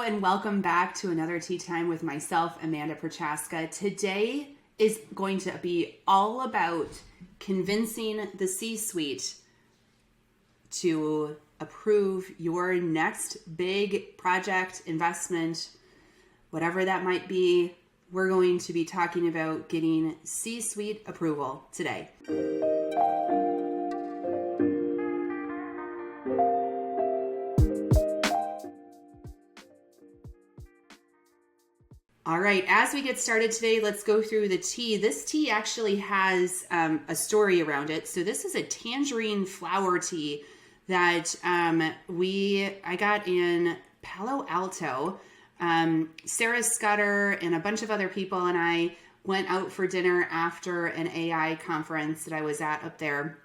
and welcome back to another tea time with myself, Amanda Prochaska. Today is going to be all about convincing the C-suite to approve your next big project, investment, whatever that might be. We're going to be talking about getting C-suite approval today. All right, as we get started today, let's go through the tea. This tea actually has a story around it. So this is a tangerine flower tea that I got in Palo Alto. Sarah Scudder and a bunch of other people and I went out for dinner after an AI conference that I was at up there.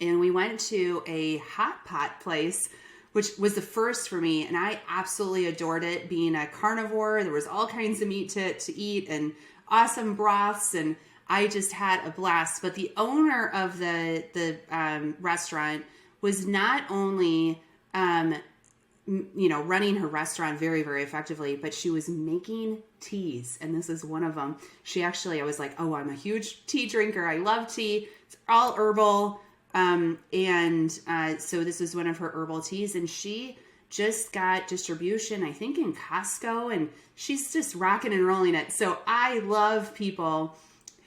And we went to a hot pot place, which was the first for me, and I absolutely adored it. Being a carnivore, there was all kinds of meat to eat and awesome broths, and I just had a blast. But the owner of the restaurant was not only running her restaurant very, very effectively, but she was making teas, and this is one of them. I was like, oh, I'm a huge tea drinker. I love tea. It's all herbal. So this is one of her herbal teas, and she just got distribution, I think, in Costco, and she's just rocking and rolling it. So I love people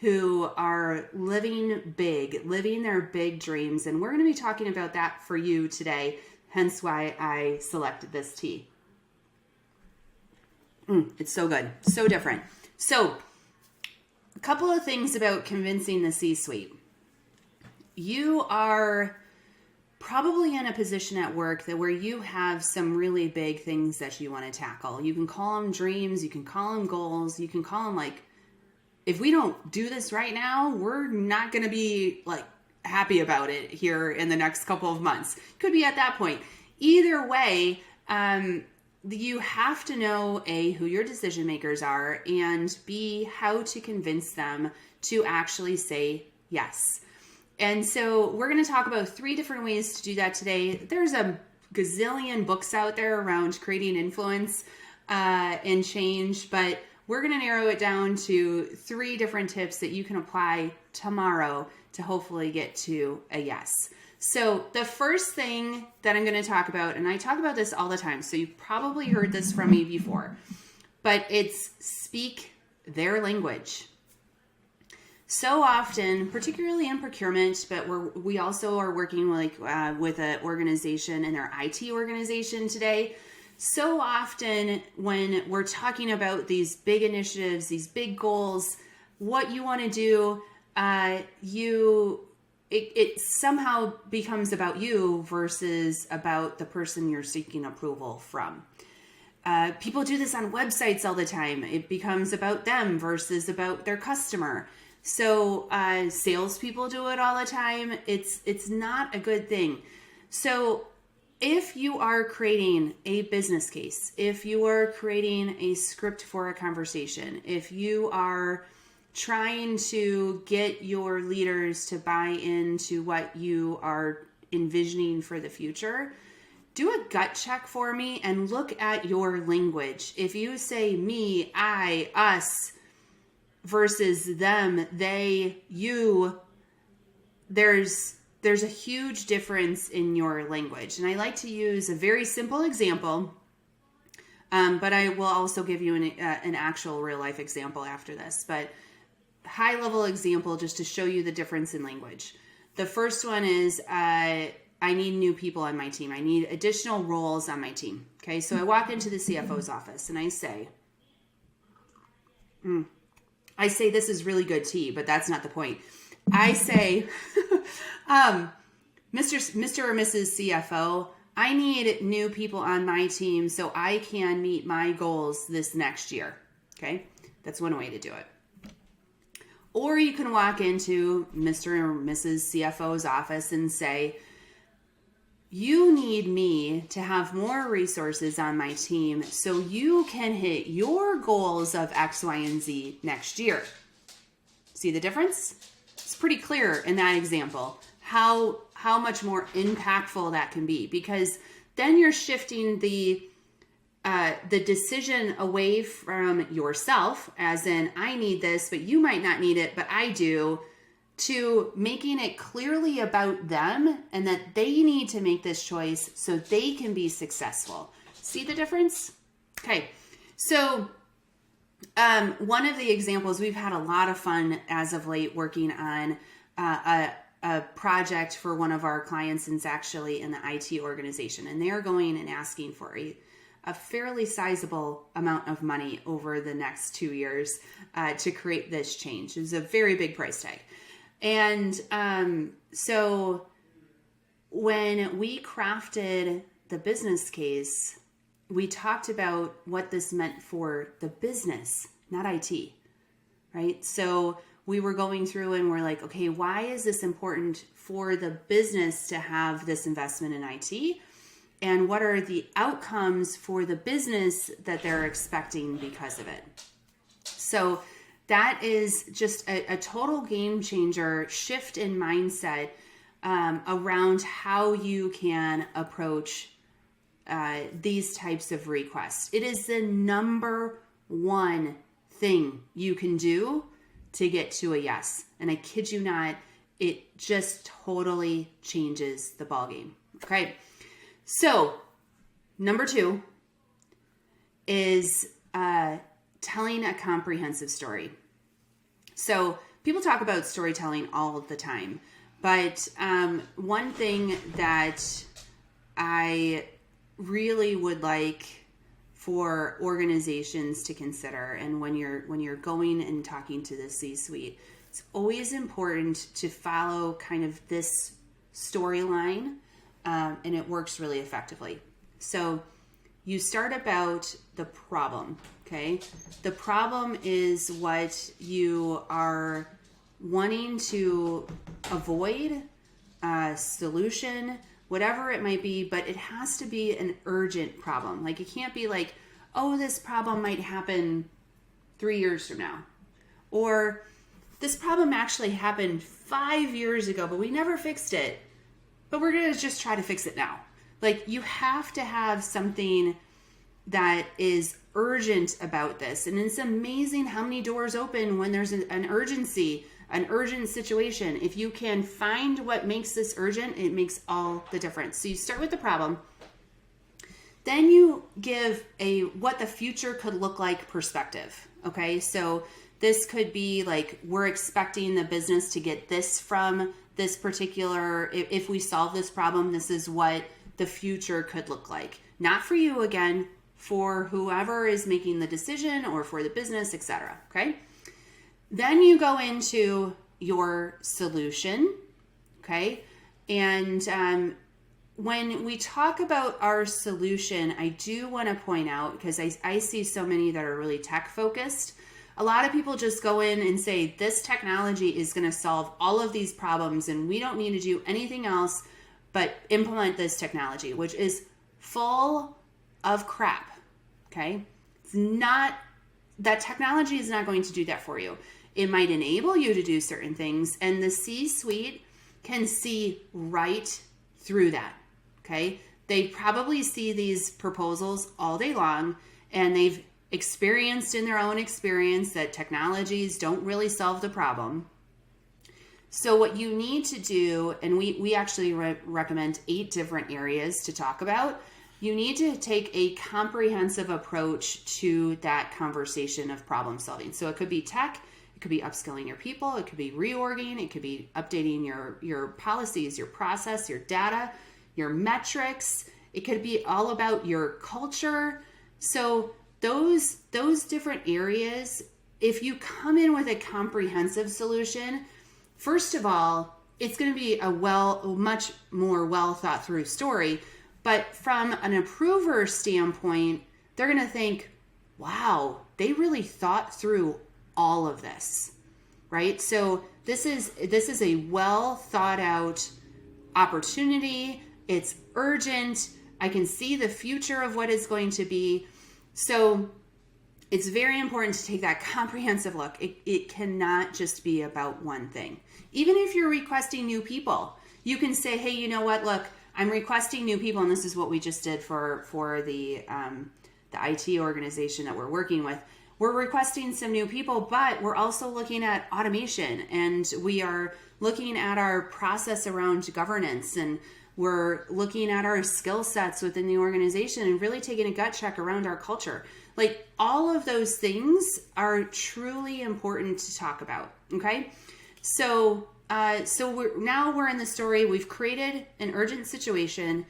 who are living big, living their big dreams, and we're going to be talking about that for you today, hence why I selected this tea. It's so good, so different. So a couple of things about convincing the C-suite. You are probably in a position at work where you have some really big things that you want to tackle. You can call them dreams, you can call them goals, you can call them like, if we don't do this right now, we're not going to be like happy about it here in the next couple of months. Could be at that point. Either way, you have to know A, who your decision makers are, and B, how to convince them to actually say yes. And so we're going to talk about 3 different ways to do that today. There's a gazillion books out there around creating influence and change, but we're going to narrow it down to 3 different tips that you can apply tomorrow to hopefully get to a yes. So the first thing that I'm going to talk about, and I talk about this all the time, so you've probably heard this from me before, but it's speak their language. So often, particularly in procurement, but we also are working with an organization in their IT organization today. So often when we're talking about these big initiatives, these big goals, what you want to do, it somehow becomes about you versus about the person you're seeking approval from. People do this on websites all the time. It becomes about them versus about their customer. So salespeople do it all the time. It's not a good thing. So if you are creating a business case, if you are creating a script for a conversation, if you are trying to get your leaders to buy into what you are envisioning for the future, do a gut check for me and look at your language. If you say me, I, us, versus them, they, you, there's a huge difference in your language. And I like to use a very simple example, but I will also give you an actual real life example after this. But high level example just to show you the difference in language. The first one is I need new people on my team. I need additional roles on my team. Okay, so I walk into the CFO's office and I say, this is really good tea, but that's not the point. I say, Mr. or Mrs. CFO, I need new people on my team so I can meet my goals this next year. Okay, that's one way to do it. Or you can walk into Mr. or Mrs. CFO's office and say, you need me to have more resources on my team so you can hit your goals of X, Y, and Z next year. See the difference? It's pretty clear in that example how much more impactful that can be, because then you're shifting the the decision away from yourself, as in, I need this, but you might not need it, but I do, to making it clearly about them and that they need to make this choice so they can be successful. See the difference? Okay. So one of the examples, we've had a lot of fun as of late working on a project for one of our clients, and it's actually in the IT organization, and they're going and asking for a fairly sizable amount of money over the next 2 years to create this change. It's a very big price tag. And so when we crafted the business case, we talked about what this meant for the business, not IT, right? So we were going through and we're like, okay, why is this important for the business to have this investment in IT? And what are the outcomes for the business that they're expecting because of it? So that is just a total game changer, shift in mindset around how you can approach these types of requests. It is the number one thing you can do to get to a yes. And I kid you not, it just totally changes the ballgame. Okay. So number 2 is telling a comprehensive story. So people talk about storytelling all the time, but one thing that I really would like for organizations to consider, and when you're going and talking to the C-suite, it's always important to follow kind of this storyline, and it works really effectively. So you start about the problem, okay? The problem is what you are wanting to avoid, solution, whatever it might be, but it has to be an urgent problem. Like, it can't be like, oh, this problem might happen 3 years from now. Or this problem actually happened 5 years ago, but we never fixed it. But we're going to just try to fix it now. Like, you have to have something that is urgent about this. And it's amazing how many doors open when there's an urgency, an urgent situation. If you can find what makes this urgent, it makes all the difference. So you start with the problem. Then you give a what the future could look like perspective. Okay, so this could be like, we're expecting the business to get this from this particular, if we solve this problem, this is what the future could look like. Not for you, again, for whoever is making the decision or for the business, etc. Okay. Then you go into your solution. Okay. And when we talk about our solution, I do want to point out, because I see so many that are really tech focused. A lot of people just go in and say, this technology is going to solve all of these problems and we don't need to do anything else but implement this technology, which is full of crap. Okay. It's not, that technology is not going to do that for you. It might enable you to do certain things, and the C-suite can see right through that. Okay. They probably see these proposals all day long, and they've experienced in their own experience that technologies don't really solve the problem. So what you need to do, and we actually recommend 8 different areas to talk about. You need to take a comprehensive approach to that conversation of problem solving. So it could be tech, it could be upskilling your people, it could be reorging, it could be updating your policies, your process, your data, your metrics. It could be all about your culture. So those different areas, if you come in with a comprehensive solution, first of all, it's going to be a much more well thought through story. But from an approver standpoint, they're going to think, wow, they really thought through all of this, right? So this is a well thought out opportunity. It's urgent. I can see the future of what it's going to be. So it's very important to take that comprehensive look. It cannot just be about one thing. Even if you're requesting new people, you can say, hey, you know what? Look, I'm requesting new people, and this is what we just did for the the IT organization that we're working with, we're requesting some new people, but we're also looking at automation, and we are looking at our process around governance, and we're looking at our skill sets within the organization and really taking a gut check around our culture. Like, all of those things are truly important to talk about. Okay. So we're in the story. We've created an urgent situation.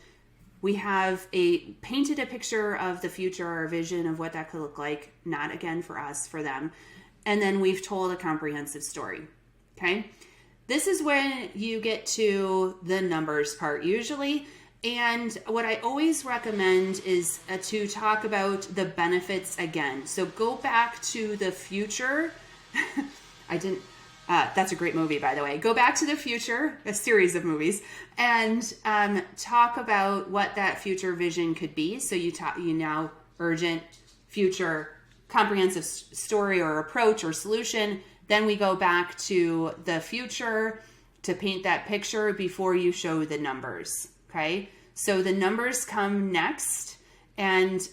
We have painted a picture of the future, or vision of what that could look like. Not again for us, for them. And then we've told a comprehensive story. Okay. This is when you get to the numbers part usually. And what I always recommend is to talk about the benefits again. So go back to the future. That's a great movie, by the way. Go back to the future, a series of movies, and talk about what that future vision could be. So you now urgent, future, comprehensive story or approach or solution. Then we go back to the future to paint that picture before you show the numbers. Okay, so the numbers come next, and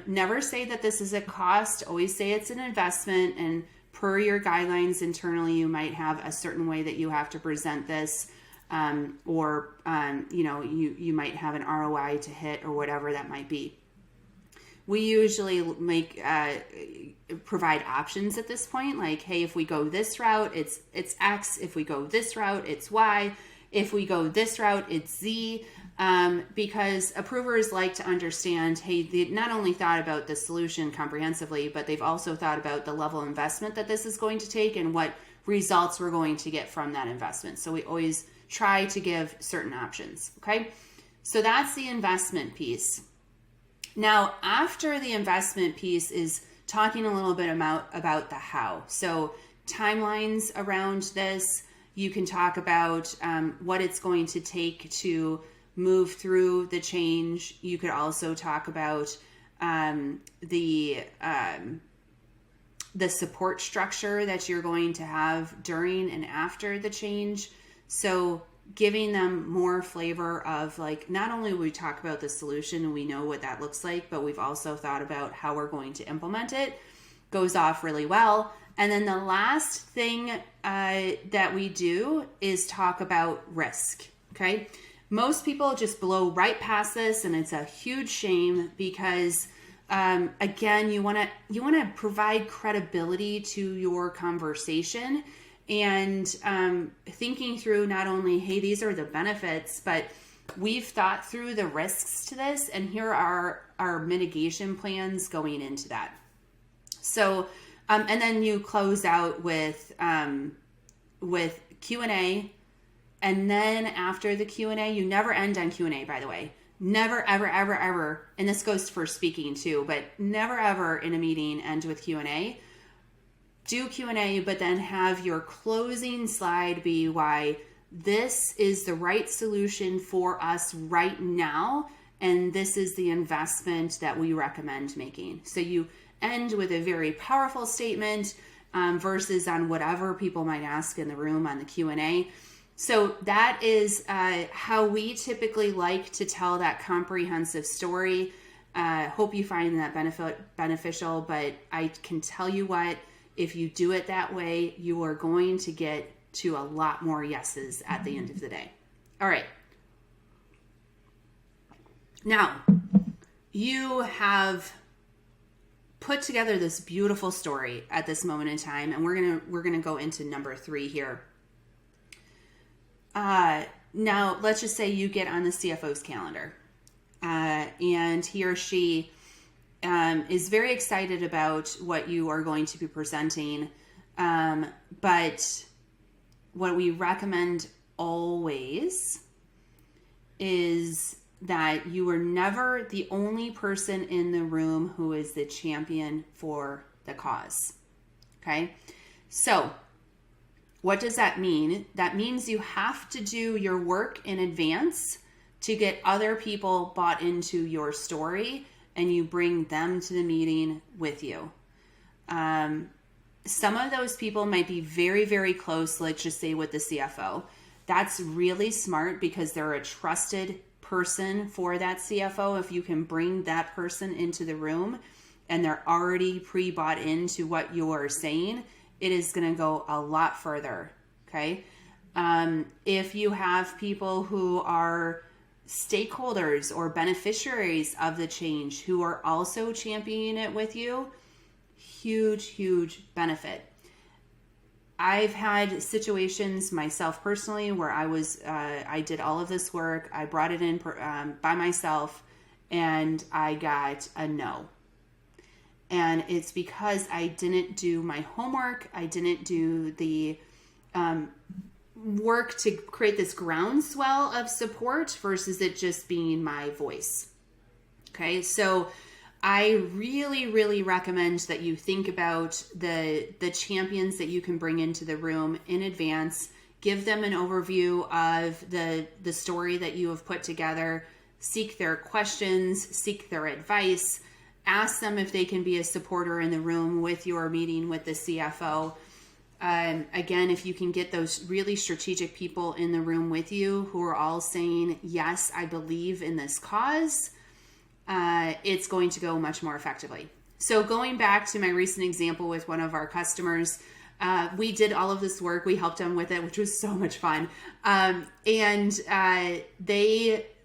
never say that this is a cost. Always say it's an investment, and per your guidelines internally, you might have a certain way that you have to present this, or you might have an ROI to hit, or whatever that might be. We usually provide options at this point, like, hey, if we go this route, it's X. If we go this route, it's Y. If we go this route, it's Z. Because approvers like to understand, hey, they not only thought about the solution comprehensively, but they've also thought about the level of investment that this is going to take and what results we're going to get from that investment. So we always try to give certain options. Okay, so that's the investment piece. Now, after the investment piece is talking a little bit about the how. So timelines around this. You can talk about what it's going to take to move through the change. You could also talk about the support structure that you're going to have during and after the change. So giving them more flavor of, like, not only we talk about the solution and we know what that looks like, but we've also thought about how we're going to implement it. Goes off really well. And then the last thing that we do is talk about risk. Okay. Most people just blow right past this, and it's a huge shame because, again, you want to provide credibility to your conversation, and thinking through not only, hey, these are the benefits, but we've thought through the risks to this, and here are our mitigation plans going into that. So, and then you close out with Q&A. And then after the Q&A, you never end on Q&A, by the way. Never, ever, ever, ever. And this goes for speaking too, but never, ever in a meeting end with Q&A. Do Q&A, but then have your closing slide be why this is the right solution for us right now. And this is the investment that we recommend making. So you end with a very powerful statement versus on whatever people might ask in the room on the Q&A. So that is how we typically like to tell that comprehensive story. Hope you find that beneficial, but I can tell you what, if you do it that way, you are going to get to a lot more yeses at the end of the day. All right. Now, you have put together this beautiful story at this moment in time, and we're gonna go into number 3 here. Now, let's just say you get on the CFO's calendar, and he or she is very excited about what you are going to be presenting. But what we recommend always is that you are never the only person in the room who is the champion for the cause. Okay. So what does that mean? That means you have to do your work in advance to get other people bought into your story, and you bring them to the meeting with you. Some of those people might be very, very close, let's just say with the CFO. That's really smart because they're a trusted person for that CFO. If you can bring that person into the room, and they're already pre-bought into what you're saying, it is going to go a lot further. Okay. If you have people who are stakeholders or beneficiaries of the change who are also championing it with you, huge benefit. I've had situations myself personally where I did all of this work. I brought it in by myself and I got a no. And it's because I didn't do my homework. I didn't do the work to create this groundswell of support versus it just being my voice. Okay, so I really recommend that you think about the champions that you can bring into the room in advance. Give them an overview of the story that you have put together. Seek their questions, seek their advice. Ask them if they can be a supporter in the room with your meeting with the CFO. Again, if you can get those really strategic people in the room with you who are all saying, yes, I believe in this cause, it's going to go much more effectively. So going back to my recent example with one of our customers, we did all of this work. We helped them with it, which was so much fun.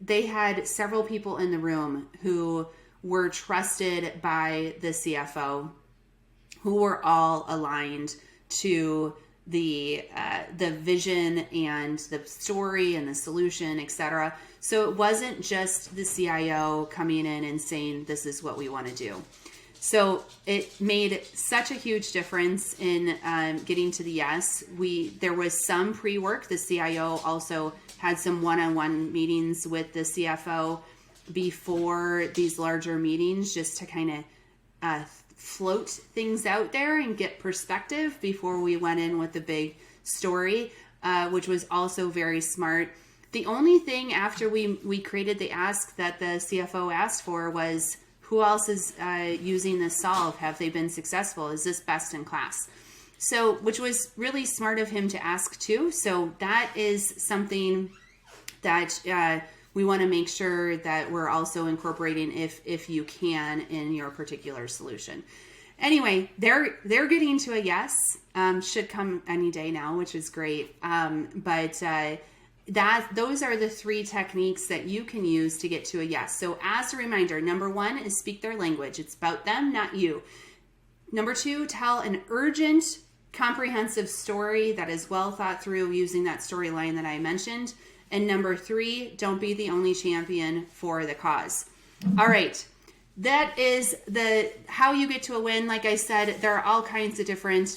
They had several people in the room who were trusted by the CFO, who were all aligned to the vision and the story and the solution, etc. So it wasn't just the CIO coming in and saying, this is what we want to do. So it made such a huge difference in getting to the yes. There was some pre-work. The CIO also had some one-on-one meetings with the CFO before these larger meetings, just to kind of float things out there and get perspective before we went in with the big story, which was also very smart. The only thing after we created the ask that the CFO asked for was, who else is using this solve? Have they been successful? Is this best in class? So, which was really smart of him to ask too. So that is something that we want to make sure that we're also incorporating if you can in your particular solution. Anyway, they're getting to a yes. Should come any day now, which is great. Those are the 3 techniques that you can use to get to a yes. So as a reminder, number 1 is speak their language. It's about them, not you. Number 2, tell an urgent, comprehensive story that is well thought through using that storyline that I mentioned. And number 3, don't be the only champion for the cause. All right. That is how you get to a win. Like I said, there are all kinds of different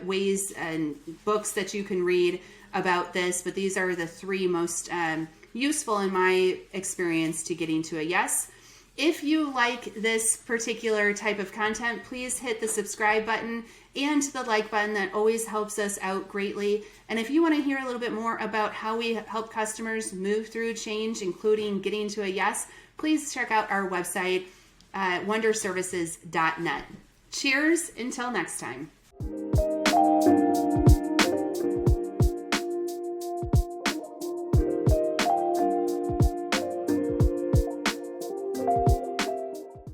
ways and books that you can read about this, but these are the 3 most useful in my experience to getting to a yes. If you like this particular type of content, please hit the subscribe button and the like button. That always helps us out greatly. And if you want to hear a little bit more about how we help customers move through change, including getting to a yes, please check out our website, wonderservices.net. Cheers until next time.